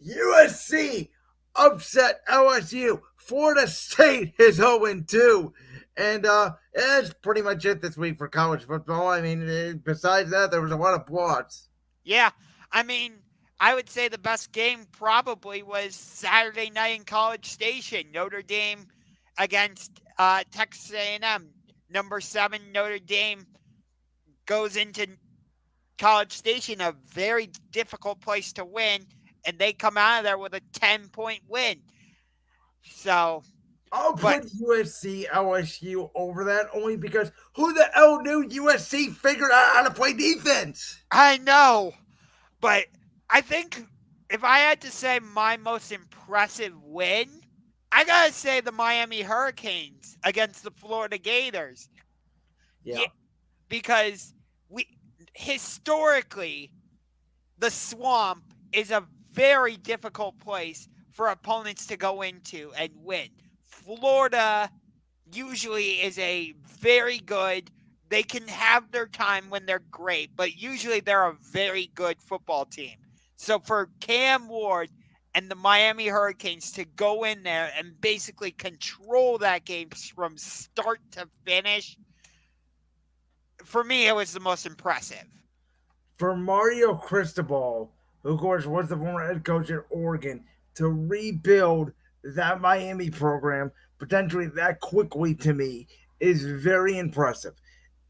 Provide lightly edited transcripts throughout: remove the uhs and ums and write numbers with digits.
USC upset LSU. Florida State is 0-2. And that's pretty much it this week for college football. I mean, besides that, there was a lot of blowouts. Yeah, I mean, I would say the best game probably was Saturday night in College Station, Notre Dame against Texas A&M. Number 7 Notre Dame goes into College Station, a very difficult place to win, and they come out of there with a 10-point win. So, I'll but put USC LSU over that only because who the hell knew USC figured out how to play defense? I know, but I think if I had to say my most impressive win, I gotta say the Miami Hurricanes against the Florida Gators. Yeah, Yeah. because we historically the swamp is a very difficult place for opponents to go into and win. Florida usually is a very good, they can have their time when they're great, but usually they're a very good football team. So for Cam Ward and the Miami Hurricanes to go in there and basically control that game from start to finish, for me, it was the most impressive. For Mario Cristobal, who of course was the former head coach at Oregon, to rebuild that Miami program potentially that quickly to me is very impressive.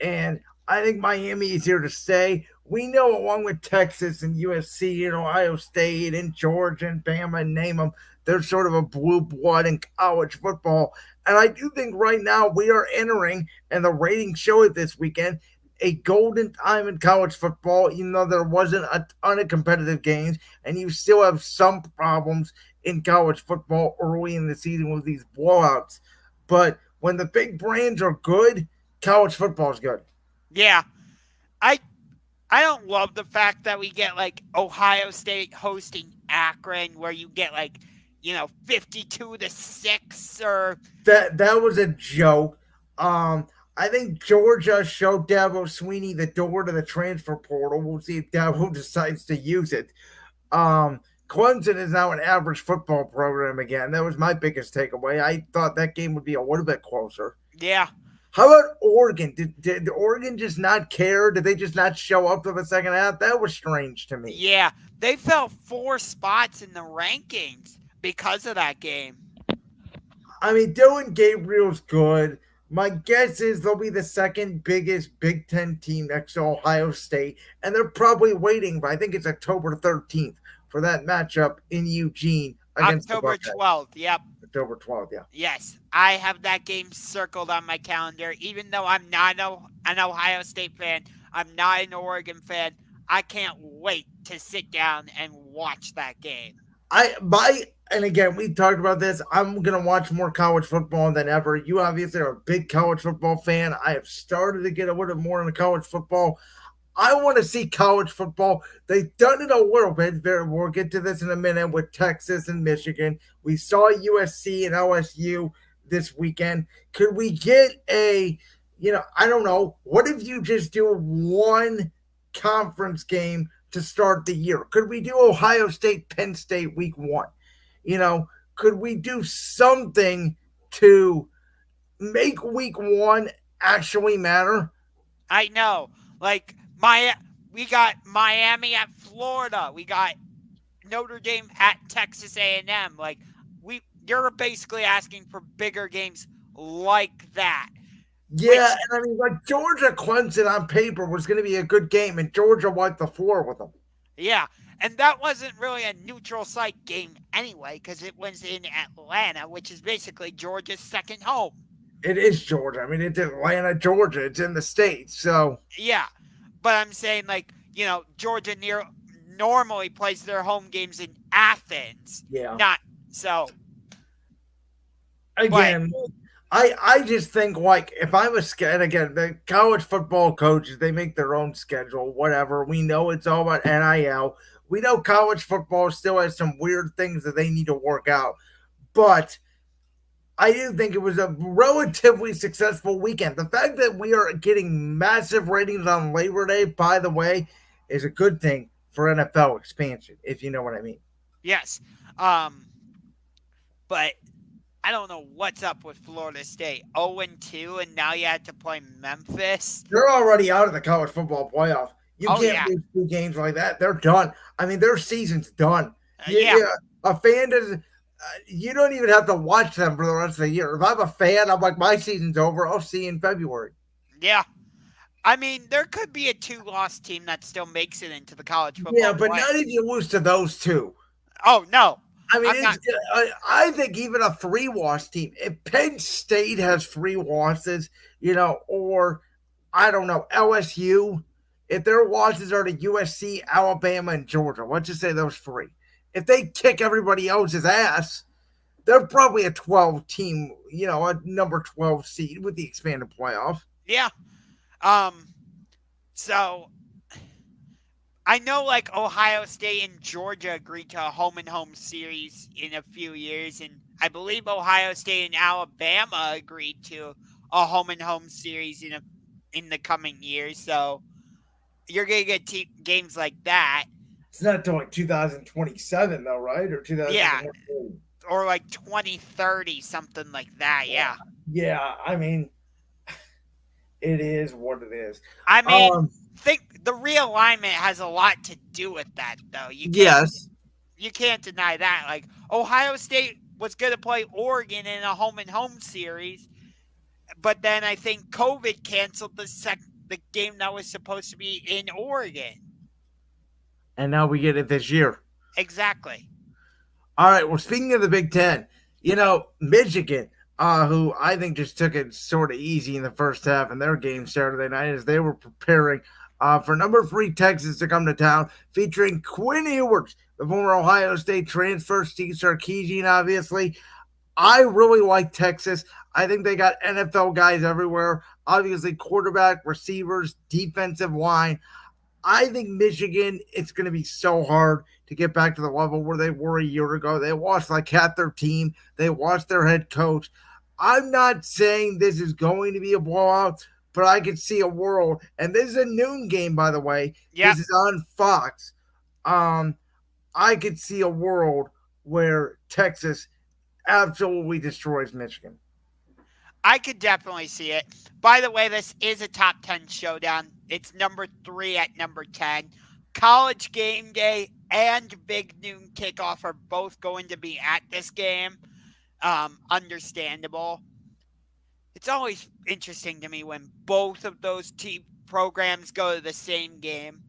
And I think Miami is here to stay. We know, along with Texas and USC and Ohio State and Georgia and Bama and name them, they're sort of a blue blood in college football. And I do think right now we are entering, and the ratings show it this weekend, a golden time in college football, even though there wasn't a ton of competitive games, and you still have some problems in college football early in the season with these blowouts. But when the big brands are good, college football is good. Yeah, I I don't love the fact that we get like Ohio State hosting Akron, where you get like 52-6 or That was a joke. I think Georgia showed Dabo Sweeney the door to the transfer portal. We'll see if Dabo decides to use it. Clemson is now an average football program again. That was my biggest takeaway. I thought that game would be a little bit closer. yeah, How about Oregon? Did Oregon just not care? Did they just not show up for the second half? That was strange to me. yeah, they fell 4 spots in the rankings because of that game. I mean, Dylan Gabriel's good. My guess is they'll be the second biggest Big Ten team next to Ohio State, and they're probably waiting. But I think it's October 13th for that matchup in Eugene against the October Buckeyes. 12th. Yep. October 12th, yeah. Yes, I have that game circled on my calendar. Even though I'm not an Ohio State fan, I'm not an Oregon fan. I can't wait to sit down and watch that game. And again, we talked about this. I'm gonna watch more college football than ever. You obviously are a big college football fan. I have started to get a little more into college football. I want to see college football. They've done it a little bit. We'll get to this in a minute with Texas and Michigan. We saw USC and LSU this weekend. Could we get I don't know. What if you just do one conference game to start the year? Could we do Ohio State, Penn State week one? Could we do something to make week one actually matter? I know. Like we got Miami at Florida. We got Notre Dame at Texas A&M. Like you're basically asking for bigger games like that. Yeah, Which and I mean, like Georgia Clemson on paper was going to be a good game, and Georgia wiped the floor with them. yeah, and that wasn't really a neutral site game anyway because it was in Atlanta, which is basically Georgia's second home. It is Georgia. I mean, it's Atlanta, Georgia. It's in the States. So, Yeah, but I'm saying like Georgia normally plays their home games in Athens, yeah. not so. But Again, I just think, like, if I was scared, again, the college football coaches, they make their own schedule, whatever. We know it's all about NIL. We know college football still has some weird things that they need to work out. But I do think it was a relatively successful weekend. The fact that we are getting massive ratings on Labor Day, by the way, is a good thing for NFL expansion, if you know what I mean. Yes. Um, but I don't know what's up with Florida State. 0-2, and now you had to play Memphis. They're already out of the college football playoff. You Oh can't yeah, lose two games like that. They're done. I mean, their season's done. yeah, A fan does. You don't even have to watch them for the rest of the year. If I'm a fan, I'm like, my season's over. I'll see you in February. yeah. I mean, there could be a two-loss team that still makes it into the college Yeah, football but playoff. not if you lose to those two. Oh no, I mean, I'm not. I think even a three-loss team, if Penn State has three losses, or I don't know, LSU, if their losses are to USC, Alabama, and Georgia, let's just say those three. If they kick everybody else's ass, they're probably a 12 team, a number 12 seed with the expanded playoff. Yeah. Um. So I know like Ohio State and Georgia agreed to a home and home series in a few years, and I believe Ohio State and Alabama agreed to a home and home series in the coming years. So you're gonna get games like that. It's not until like 2027, though, right? Or Yeah, 2028. or like 2030, something like that. Yeah. Yeah, I mean, it is what it is. I mean, Um, think the realignment has a lot to do with that, though. yes. You can't deny that. Like Ohio State was going to play Oregon in a home and home series, but then I think COVID canceled the game that was supposed to be in Oregon. And now we get it this year. Exactly. All right. Well, speaking of the Big Ten, Michigan, who I think just took it sort of easy in the first half in their game Saturday night as they were preparing for number 3 Texas to come to town, featuring Quinn Ewers, the former Ohio State transfer, Steve Sarkisian, obviously. I really like Texas. I think they got NFL guys everywhere. Obviously, quarterback, receivers, defensive line. I think Michigan, it's going to be so hard to get back to the level where they were a year ago. They lost like half their team. They lost their head coach. I'm not saying this is going to be a blowout, but I could see a world. And this is a noon game, by the way. Yep. This is on Fox. Um, I could see a world where Texas absolutely destroys Michigan. I could definitely see it. By the way, this is a top 10 showdown. It's number 3 at number 10. College game day and big noon kickoff are both going to be at this game. Understandable. It's always interesting to me when both of those programs go to the same game.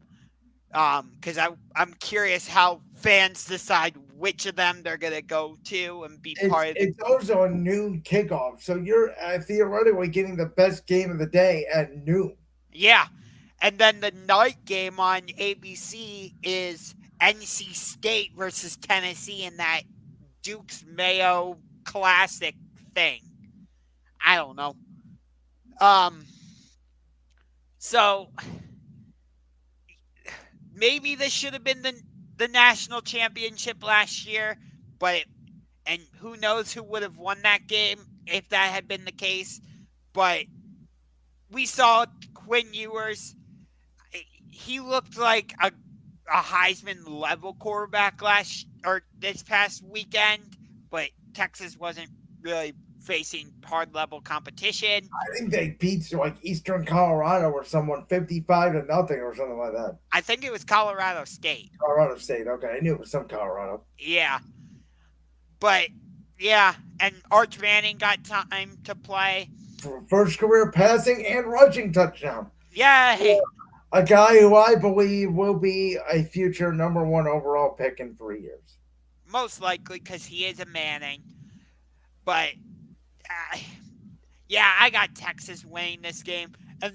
Because I'm curious how fans decide which of them they're gonna go to and be It's, part of. it's also a noon kickoff, so you're theoretically getting the best game of the day at noon. Yeah, and then the night game on ABC is NC State versus Tennessee in that Duke's Mayo Classic thing. I don't know. Um, so maybe this should have been the national championship last year, but and who knows who would have won that game if that had been the case. But we saw Quinn Ewers. He looked like a Heisman level quarterback this past weekend, but Texas wasn't really facing hard level competition. I think they beat like Eastern Colorado or someone 55-0 or something like that. I think it was Colorado State. Colorado State. Okay, I knew it was some Colorado. Yeah. But yeah, and Arch Manning got time to play. First career passing and rushing touchdown. Yay! A guy who I believe will be a future number 1 overall pick in 3 years. Most likely because he is a Manning. But yeah, I got Texas winning this game. And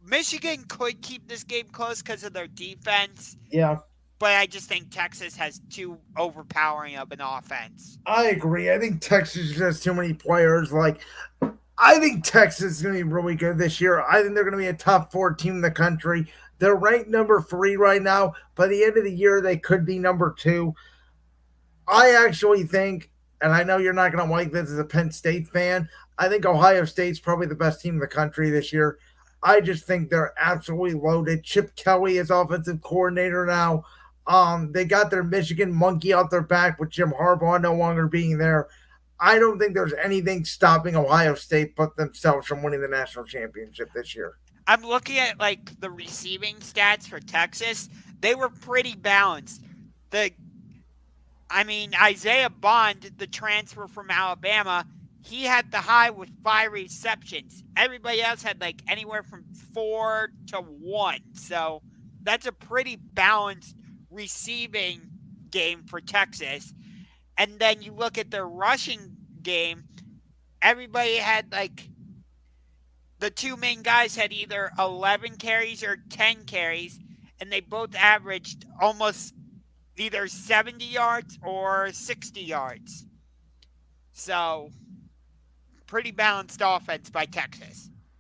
Michigan could keep this game close because of their defense. Yeah. But I just think Texas has too overpowering of an offense. I agree. I think Texas just has too many players. I think Texas is going to be really good this year. I think they're going to be a top 4 team in the country. They're ranked number 3 right now. By the end of the year, they could be number 2. I actually think, and I know you're not going to like this as a Penn State fan, I think Ohio State's probably the best team in the country this year. I just think they're absolutely loaded. Chip Kelly is offensive coordinator now. They got their Michigan monkey out their back with Jim Harbaugh no longer being there. I don't think there's anything stopping Ohio State but themselves from winning the national championship this year. I'm looking at like the receiving stats for Texas. They were pretty balanced. The Isaiah Bond, the transfer from Alabama, he had the high with 5 receptions. Everybody else had like anywhere from 4 to 1. So that's a pretty balanced receiving game for Texas. And then you look at their rushing game, everybody had like the two main guys had either 11 carries or 10 carries, and they both averaged almost either 70 yards or 60 yards. So, pretty balanced offense by Texas.